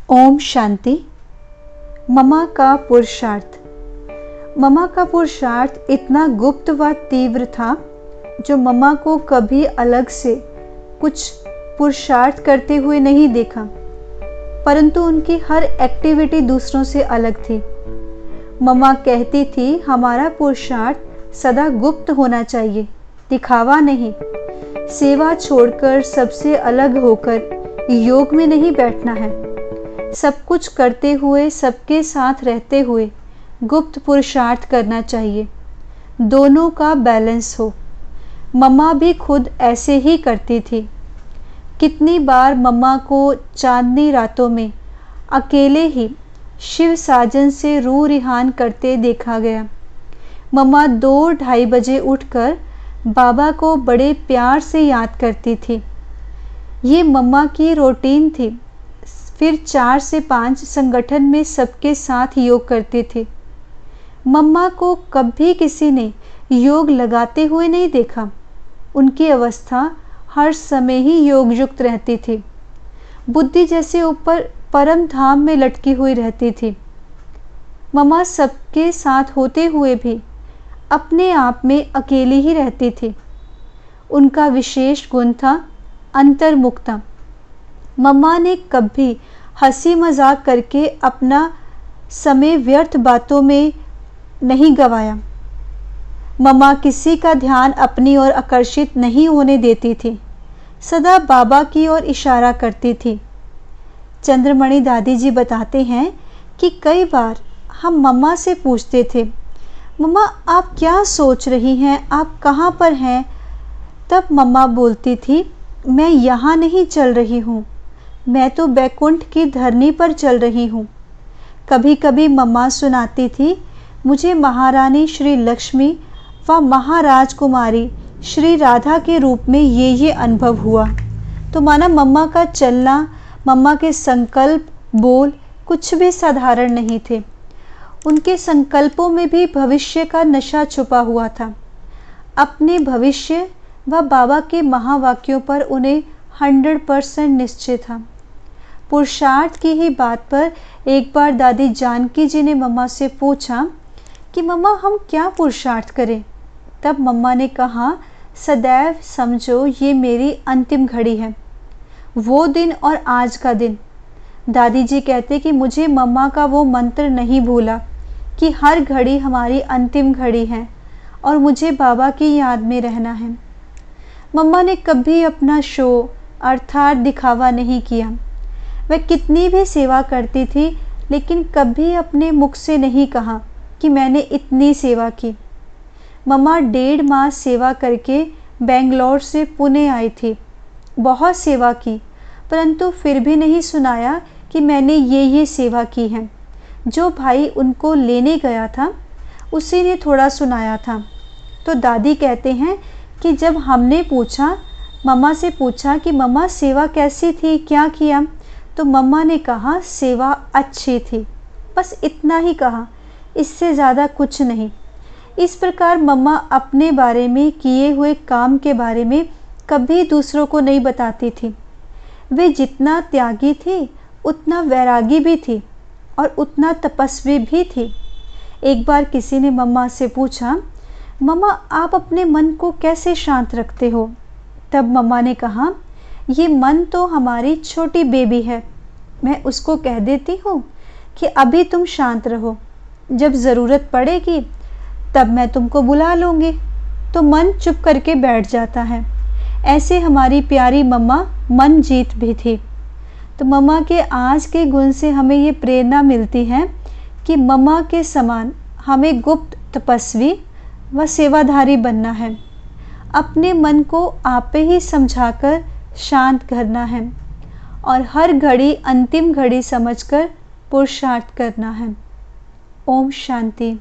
Om Shanti. Mama का पुरुषार्थ। Mama का पुरुषार्थ इतना गुप्त व तीव्र था जो ममा को कभी अलग से कुछ पुरुषार्थ करते हुए नहीं देखा, परंतु उनकी हर एक्टिविटी दूसरों से अलग थी। ममा कहती थी हमारा पुरुषार्थ सदा गुप्त होना चाहिए, दिखावा नहीं। सेवा छोड़कर सबसे अलग होकर योग में नहीं बैठना है। सब कुछ करते हुए, सबके साथ रहते हुए गुप्त पुरुषार्थ करना चाहिए, दोनों का बैलेंस हो। मम्मा भी खुद ऐसे ही करती थी। कितनी बार मम्मा को चांदनी रातों में अकेले ही शिव साजन से रूह रिहान करते देखा गया। मम्मा 2-2:30 बजे उठकर बाबा को बड़े प्यार से याद करती थी। ये मम्मा की रूटीन थी। फिर 4 से 5 संगठन में सबके साथ योग करती थी। मम्मा को कभी किसी ने योग लगाते हुए नहीं देखा। उनकी अवस्था हर समय ही योग युक्त रहती थी। बुद्धि जैसे ऊपर परम धाम में लटकी हुई रहती थी। मम्मा सबके साथ होते हुए भी अपने आप में अकेली ही रहती थी। उनका विशेष गुण था अंतर्मुखता। मम्मा ने कभी हंसी मजाक करके अपना समय व्यर्थ बातों में नहीं गवाया। मम्मा किसी का ध्यान अपनी ओर आकर्षित नहीं होने देती थी, सदा बाबा की ओर इशारा करती थी। चंद्रमणि दादी जी बताते हैं कि कई बार हम मम्मा से पूछते थे, मम्मा आप क्या सोच रही हैं, आप कहाँ पर हैं? तब मम्मा बोलती थी, मैं यहाँ नहीं चल रही हूँ, मैं तो बैकुंठ की धरनी पर चल रही हूँ। कभी कभी मम्मा सुनाती थी, मुझे महारानी श्री लक्ष्मी व महाराज कुमारी श्री राधा के रूप में ये अनुभव हुआ। तो माना मम्मा का चलना, मम्मा के संकल्प बोल कुछ भी साधारण नहीं थे। उनके संकल्पों में भी भविष्य का नशा छुपा हुआ था। अपने भविष्य व बाबा के महावाक्यों पर उन्हें 100% निश्चय था। पुरुषार्थ की ही बात पर एक बार दादी जानकी जी ने मम्मा से पूछा कि मम्मा हम क्या पुरुषार्थ करें? तब मम्मा ने कहा, सदैव समझो ये मेरी अंतिम घड़ी है, वो दिन और आज का दिन। दादी जी कहते कि मुझे मम्मा का वो मंत्र नहीं भूला कि हर घड़ी हमारी अंतिम घड़ी है और मुझे बाबा की याद में रहना है। मम्मा ने कभी अपना शो अर्थात दिखावा नहीं किया। वह कितनी भी सेवा करती थी, लेकिन कभी अपने मुख से नहीं कहा कि मैंने इतनी सेवा की। मम्मा 1.5 माह सेवा करके बेंगलोर से पुणे आई थी। बहुत सेवा की, परंतु फिर भी नहीं सुनाया कि मैंने ये सेवा की है। जो भाई उनको लेने गया था उसी ने थोड़ा सुनाया था। तो दादी कहते हैं कि जब हमने पूछा, मम्मा से पूछा कि मम्मा सेवा कैसी थी, क्या किया, तो मम्मा ने कहा सेवा अच्छी थी, बस इतना ही कहा, इससे ज़्यादा कुछ नहीं। इस प्रकार मम्मा अपने बारे में किए हुए काम के बारे में कभी दूसरों को नहीं बताती थी। वे जितना त्यागी थी उतना वैरागी भी थी और उतना तपस्वी भी थी। एक बार किसी ने मम्मा से पूछा, मम्मा आप अपने मन को कैसे शांत रखते हो? तब मम्मा ने कहा, ये मन तो हमारी छोटी बेबी है, मैं उसको कह देती हूँ कि अभी तुम शांत रहो, जब ज़रूरत पड़ेगी तब मैं तुमको बुला लूँगी, तो मन चुप करके बैठ जाता है। ऐसे हमारी प्यारी मम्मा मन जीत भी थी। तो मम्मा के आज के गुण से हमें ये प्रेरणा मिलती है कि मम्मा के समान हमें गुप्त तपस्वी व सेवाधारी बनना है। अपने मन को आपे ही समझाकर शांत करना है और हर घड़ी अंतिम घड़ी समझकर पुरुषार्थ करना है। ओम शांति।